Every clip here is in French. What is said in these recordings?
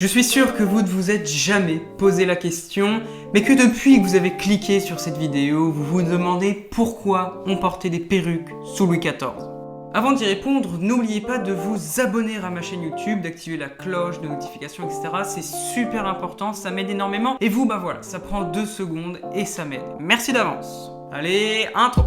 Je suis sûr que vous ne vous êtes jamais posé la question, mais que depuis que vous avez cliqué sur cette vidéo, vous vous demandez pourquoi on portait des perruques sous Louis XIV. Avant d'y répondre, n'oubliez pas de vous abonner à ma chaîne YouTube, d'activer la cloche de notification, etc. C'est super important, ça m'aide énormément. Et vous, bah voilà, ça prend 2 secondes et ça m'aide. Merci d'avance. Allez, intro.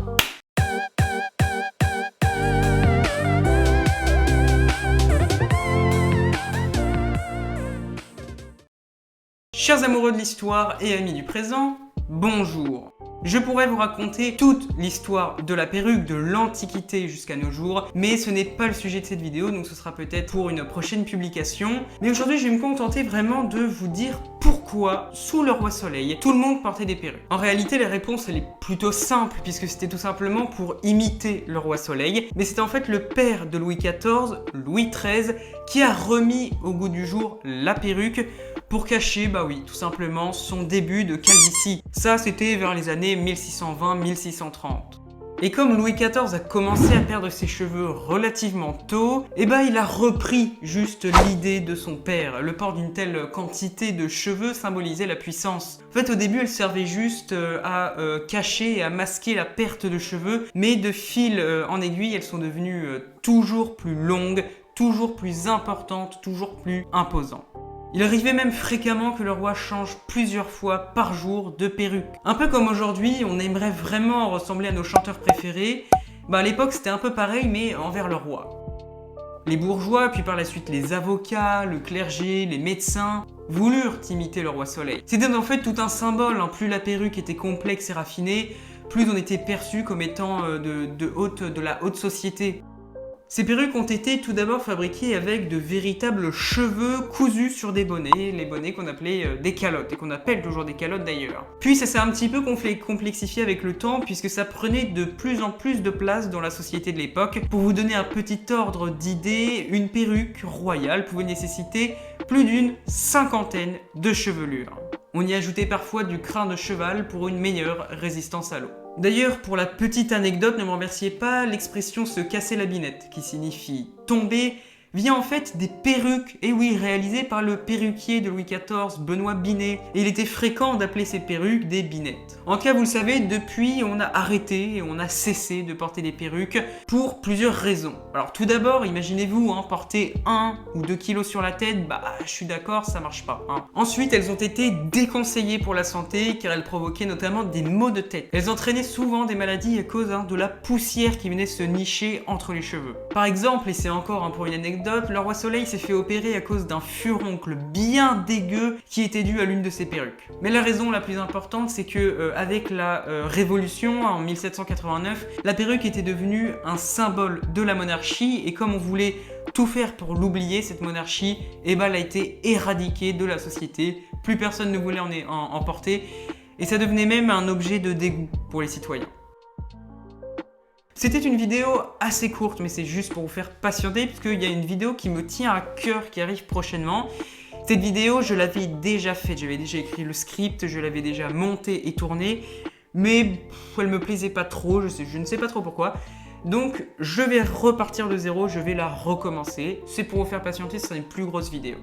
Chers amoureux de l'histoire et amis du présent, bonjour. Je pourrais vous raconter toute l'histoire de la perruque de l'Antiquité jusqu'à nos jours, mais ce n'est pas le sujet de cette vidéo, donc ce sera peut-être pour une prochaine publication. Mais aujourd'hui, je vais me contenter vraiment de vous dire pourquoi, sous le roi Soleil, tout le monde portait des perruques. En réalité, la réponse, elle est plutôt simple, puisque c'était tout simplement pour imiter le roi Soleil, mais c'était en fait le père de Louis XIV, Louis XIII, qui a remis au goût du jour la perruque, pour cacher, bah oui, tout simplement, son début de calvitie. Ça, c'était vers les années 1620-1630. Et comme Louis XIV a commencé à perdre ses cheveux relativement tôt, et bah il a repris juste l'idée de son père. Le port d'une telle quantité de cheveux symbolisait la puissance. En fait, au début, elle servait juste à cacher et à masquer la perte de cheveux, mais de fil en aiguille, elles sont devenues toujours plus longues, toujours plus importantes, toujours plus imposantes. Il arrivait même fréquemment que le roi change plusieurs fois par jour de perruque. Un peu comme aujourd'hui, on aimerait vraiment ressembler à nos chanteurs préférés. Bah à l'époque c'était un peu pareil mais envers le roi. Les bourgeois, puis par la suite les avocats, le clergé, les médecins, voulurent imiter le roi Soleil. C'était en fait tout un symbole, hein. Plus la perruque était complexe et raffinée, plus on était perçu comme étant de la haute société. Ces perruques ont été tout d'abord fabriquées avec de véritables cheveux cousus sur des bonnets, les bonnets qu'on appelait des calottes, et qu'on appelle toujours des calottes d'ailleurs. Puis ça s'est un petit peu complexifié avec le temps, puisque ça prenait de plus en plus de place dans la société de l'époque. Pour vous donner un petit ordre d'idée, une perruque royale pouvait nécessiter plus d'une cinquantaine de chevelures. On y ajoutait parfois du crin de cheval pour une meilleure résistance à l'eau. D'ailleurs, pour la petite anecdote, ne me remerciez pas, l'expression se casser la binette, qui signifie tomber, vient en fait des perruques, et oui, réalisées par le perruquier de Louis XIV, Benoît Binet, et il était fréquent d'appeler ces perruques des binettes. En tout cas, vous le savez, depuis, on a arrêté et on a cessé de porter des perruques pour plusieurs raisons. Alors tout d'abord, imaginez-vous, hein, porter 1 ou 2 kilos sur la tête, bah je suis d'accord, ça marche pas. Hein. Ensuite, elles ont été déconseillées pour la santé, car elles provoquaient notamment des maux de tête. Elles entraînaient souvent des maladies à cause de la poussière qui venait se nicher entre les cheveux. Par exemple, et c'est encore pour une anecdote, le roi Soleil s'est fait opérer à cause d'un furoncle bien dégueu qui était dû à l'une de ses perruques. Mais la raison la plus importante, c'est que avec la Révolution en 1789, la perruque était devenue un symbole de la monarchie et comme on voulait tout faire pour l'oublier, cette monarchie, eh ben, elle a été éradiquée de la société. Plus personne ne voulait en porter et ça devenait même un objet de dégoût pour les citoyens. C'était une vidéo assez courte, mais c'est juste pour vous faire patienter, puisqu'il y a une vidéo qui me tient à cœur qui arrive prochainement. Cette vidéo, je l'avais déjà faite, j'avais déjà écrit le script, je l'avais déjà monté et tourné, mais elle me plaisait pas trop, je ne sais pas trop pourquoi. Donc, je vais repartir de zéro, je vais la recommencer. C'est pour vous faire patienter, ce sera une plus grosse vidéo.